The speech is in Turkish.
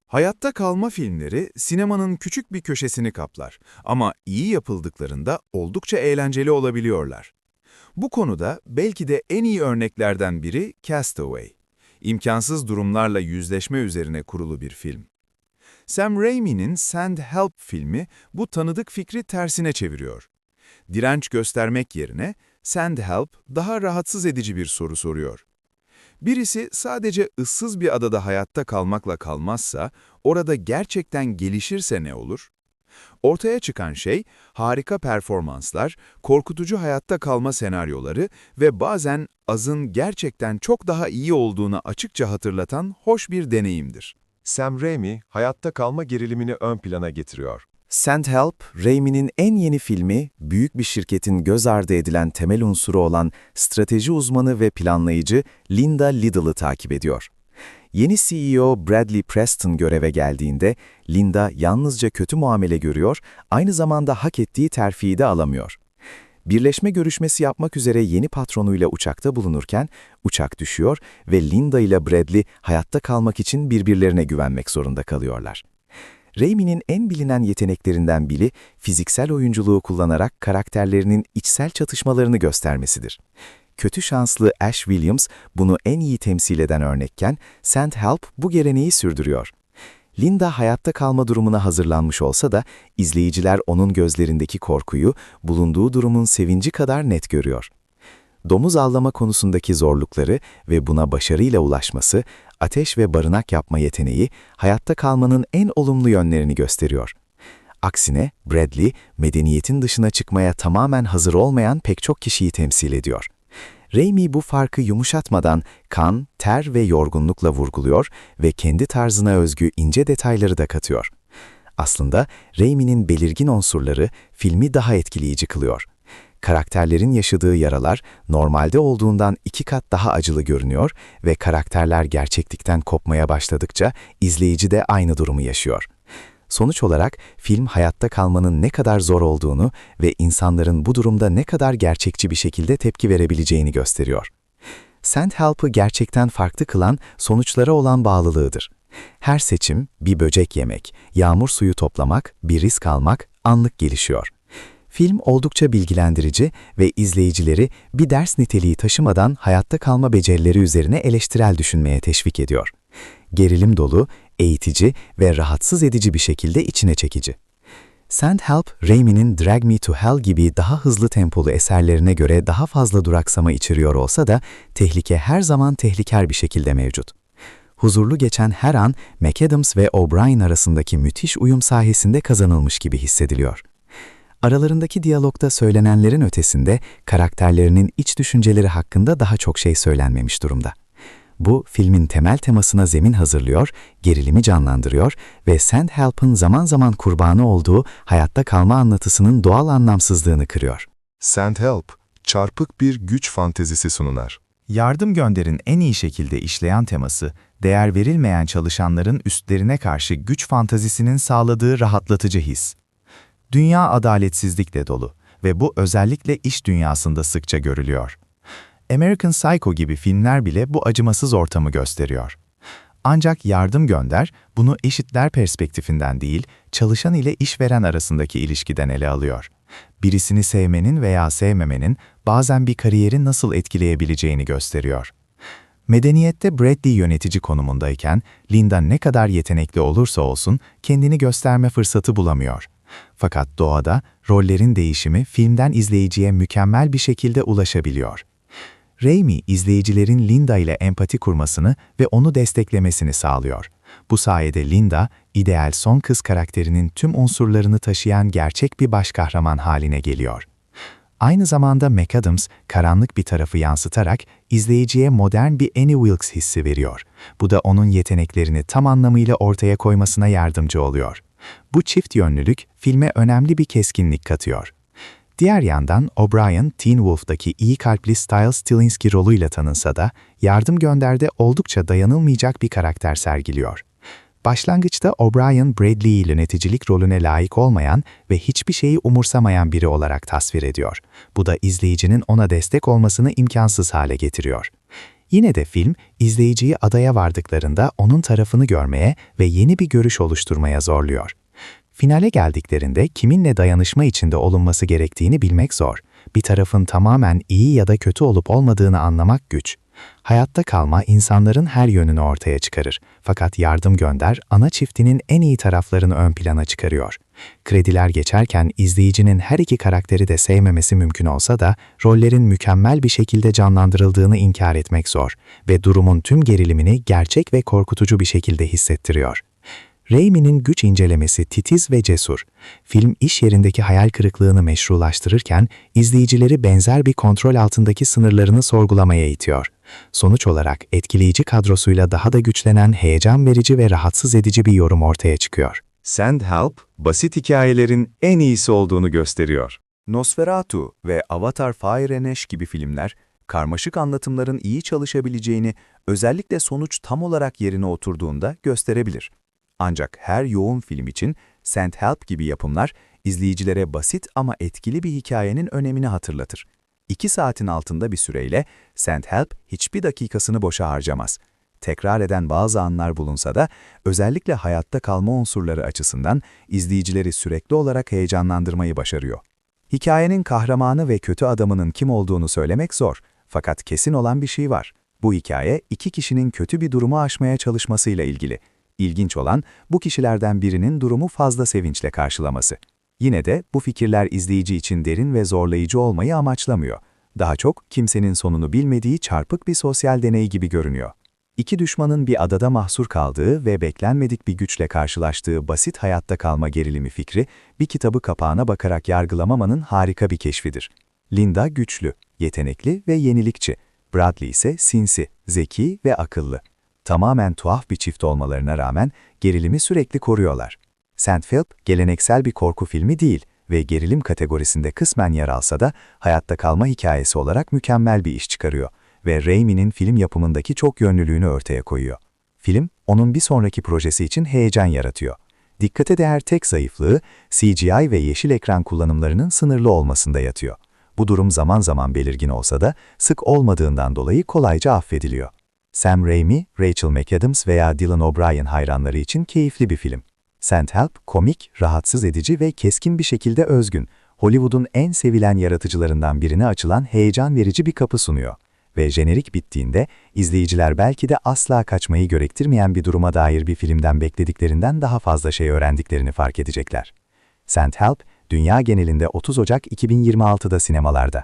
Hayatta kalma filmleri sinemanın küçük bir köşesini kaplar ama iyi yapıldıklarında oldukça eğlenceli olabiliyorlar. Bu konuda belki de en iyi örneklerden biri Castaway. İmkansız durumlarla yüzleşme üzerine kurulu bir film. Sam Raimi'nin Send Help filmi bu tanıdık fikri tersine çeviriyor. Direnç göstermek yerine Send Help daha rahatsız edici bir soru soruyor. Birisi sadece ıssız bir adada hayatta kalmakla kalmazsa, orada gerçekten gelişirse ne olur? Ortaya çıkan şey, harika performanslar, korkutucu hayatta kalma senaryoları ve bazen azın gerçekten çok daha iyi olduğunu açıkça hatırlatan hoş bir deneyimdir. Sam Raimi, hayatta kalma gerilimini ön plana getiriyor. Send Help, Raimi'nin en yeni filmi, büyük bir şirketin göz ardı edilen temel unsuru olan strateji uzmanı ve planlayıcı Linda Liddell'ı takip ediyor. Yeni CEO Bradley Preston göreve geldiğinde, Linda yalnızca kötü muamele görüyor, aynı zamanda hak ettiği terfiyi de alamıyor. Birleşme görüşmesi yapmak üzere yeni patronuyla uçakta bulunurken, uçak düşüyor ve Linda ile Bradley hayatta kalmak için birbirlerine güvenmek zorunda kalıyorlar. Raimi'nin en bilinen yeteneklerinden biri, fiziksel oyunculuğu kullanarak karakterlerinin içsel çatışmalarını göstermesidir. Kötü şanslı Ash Williams bunu en iyi temsil eden örnekken, Send Help bu geleneği sürdürüyor. Linda hayatta kalma durumuna hazırlanmış olsa da, izleyiciler onun gözlerindeki korkuyu, bulunduğu durumun sevinci kadar net görüyor. Domuz avlama konusundaki zorlukları ve buna başarıyla ulaşması, ateş ve barınak yapma yeteneği, hayatta kalmanın en olumlu yönlerini gösteriyor. Aksine Bradley, medeniyetin dışına çıkmaya tamamen hazır olmayan pek çok kişiyi temsil ediyor. Raimi bu farkı yumuşatmadan kan, ter ve yorgunlukla vurguluyor ve kendi tarzına özgü ince detayları da katıyor. Aslında Raimi'nin belirgin unsurları filmi daha etkileyici kılıyor. Karakterlerin yaşadığı yaralar normalde olduğundan 2 kat daha acılı görünüyor ve karakterler gerçeklikten kopmaya başladıkça izleyici de aynı durumu yaşıyor. Sonuç olarak film hayatta kalmanın ne kadar zor olduğunu ve insanların bu durumda ne kadar gerçekçi bir şekilde tepki verebileceğini gösteriyor. Send Help'ı gerçekten farklı kılan sonuçlara olan bağlılığıdır. Her seçim, bir böcek yemek, yağmur suyu toplamak, bir risk almak anlık gelişiyor. Film oldukça bilgilendirici ve izleyicileri bir ders niteliği taşımadan hayatta kalma becerileri üzerine eleştirel düşünmeye teşvik ediyor. Gerilim dolu, eğitici ve rahatsız edici bir şekilde içine çekici. Send Help, Raimi'nin Drag Me to Hell gibi daha hızlı tempolu eserlerine göre daha fazla duraksama içeriyor olsa da tehlike her zaman tehliker bir şekilde mevcut. Huzurlu geçen her an McAdams ve O'Brien arasındaki müthiş uyum sayesinde kazanılmış gibi hissediliyor. Aralarındaki diyalogda söylenenlerin ötesinde karakterlerinin iç düşünceleri hakkında daha çok şey söylenmemiş durumda. Bu, filmin temel temasına zemin hazırlıyor, gerilimi canlandırıyor ve Send Help'ın zaman zaman kurbanı olduğu hayatta kalma anlatısının doğal anlamsızlığını kırıyor. Send Help, çarpık bir güç fantezisi sunar. Yardım gönderin en iyi şekilde işleyen teması, değer verilmeyen çalışanların üstlerine karşı güç fantazisinin sağladığı rahatlatıcı his. Dünya adaletsizlikle dolu ve bu özellikle iş dünyasında sıkça görülüyor. American Psycho gibi filmler bile bu acımasız ortamı gösteriyor. Ancak Yardım Gönder, bunu eşitler perspektifinden değil, çalışan ile işveren arasındaki ilişkiden ele alıyor. Birisini sevmenin veya sevmemenin bazen bir kariyeri nasıl etkileyebileceğini gösteriyor. Medeniyette Bradley yönetici konumundayken, Linda ne kadar yetenekli olursa olsun kendini gösterme fırsatı bulamıyor. Fakat doğada rollerin değişimi filmden izleyiciye mükemmel bir şekilde ulaşabiliyor. Raimi, izleyicilerin Linda ile empati kurmasını ve onu desteklemesini sağlıyor. Bu sayede Linda, ideal son kız karakterinin tüm unsurlarını taşıyan gerçek bir başkahraman haline geliyor. Aynı zamanda McAdams, karanlık bir tarafı yansıtarak izleyiciye modern bir Annie Wilkes hissi veriyor. Bu da onun yeteneklerini tam anlamıyla ortaya koymasına yardımcı oluyor. Bu çift yönlülük filme önemli bir keskinlik katıyor. Diğer yandan O'Brien, Teen Wolf'daki iyi kalpli Stiles Stilinski rolüyle tanınsa da Yardım Gönder'de oldukça dayanılmayacak bir karakter sergiliyor. Başlangıçta O'Brien, Bradley'i yöneticilik rolüne layık olmayan ve hiçbir şeyi umursamayan biri olarak tasvir ediyor. Bu da izleyicinin ona destek olmasını imkansız hale getiriyor. Yine de film, izleyiciyi adaya vardıklarında onun tarafını görmeye ve yeni bir görüş oluşturmaya zorluyor. Finale geldiklerinde kiminle dayanışma içinde olunması gerektiğini bilmek zor. Bir tarafın tamamen iyi ya da kötü olup olmadığını anlamak güç. Hayatta kalma insanların her yönünü ortaya çıkarır. Fakat Yardım Gönder, ana çiftinin en iyi taraflarını ön plana çıkarıyor. Krediler geçerken izleyicinin her iki karakteri de sevmemesi mümkün olsa da, rollerin mükemmel bir şekilde canlandırıldığını inkar etmek zor ve durumun tüm gerilimini gerçek ve korkutucu bir şekilde hissettiriyor. Raimi'nin güç incelemesi titiz ve cesur. Film iş yerindeki hayal kırıklığını meşrulaştırırken izleyicileri benzer bir kontrol altındaki sınırlarını sorgulamaya itiyor. Sonuç olarak etkileyici kadrosuyla daha da güçlenen heyecan verici ve rahatsız edici bir yorum ortaya çıkıyor. Sandhelp, basit hikayelerin en iyisi olduğunu gösteriyor. Nosferatu ve Avatar Fire and Ash gibi filmler, karmaşık anlatımların iyi çalışabileceğini, özellikle sonuç tam olarak yerine oturduğunda gösterebilir. Ancak her yoğun film için Sandhelp gibi yapımlar, izleyicilere basit ama etkili bir hikayenin önemini hatırlatır. 2 saatin altında bir süreyle Sandhelp hiçbir dakikasını boşa harcamaz. Tekrar eden bazı anlar bulunsa da, özellikle hayatta kalma unsurları açısından izleyicileri sürekli olarak heyecanlandırmayı başarıyor. Hikayenin kahramanı ve kötü adamının kim olduğunu söylemek zor, fakat kesin olan bir şey var. Bu hikaye 2 kişinin kötü bir durumu aşmaya çalışmasıyla ilgili. İlginç olan, bu kişilerden birinin durumu fazla sevinçle karşılaması. Yine de bu fikirler izleyici için derin ve zorlayıcı olmayı amaçlamıyor. Daha çok kimsenin sonunu bilmediği çarpık bir sosyal deney gibi görünüyor. 2 düşmanın bir adada mahsur kaldığı ve beklenmedik bir güçle karşılaştığı basit hayatta kalma gerilimi fikri, bir kitabı kapağına bakarak yargılamamanın harika bir keşfidir. Linda güçlü, yetenekli ve yenilikçi. Bradley ise sinsi, zeki ve akıllı. Tamamen tuhaf bir çift olmalarına rağmen gerilimi sürekli koruyorlar. Sandhelp, geleneksel bir korku filmi değil ve gerilim kategorisinde kısmen yer alsa da hayatta kalma hikayesi olarak mükemmel bir iş çıkarıyor ve Raimi'nin film yapımındaki çok yönlülüğünü ortaya koyuyor. Film, onun bir sonraki projesi için heyecan yaratıyor. Dikkate değer tek zayıflığı, CGI ve yeşil ekran kullanımlarının sınırlı olmasında yatıyor. Bu durum zaman zaman belirgin olsa da sık olmadığından dolayı kolayca affediliyor. Sam Raimi, Rachel McAdams veya Dylan O'Brien hayranları için keyifli bir film. Sandhelp, komik, rahatsız edici ve keskin bir şekilde özgün, Hollywood'un en sevilen yaratıcılarından birine açılan heyecan verici bir kapı sunuyor. Ve jenerik bittiğinde, izleyiciler belki de asla kaçmayı gerektirmeyen bir duruma dair bir filmden beklediklerinden daha fazla şey öğrendiklerini fark edecekler. Sandhelp, dünya genelinde 30 Ocak 2026'da sinemalarda.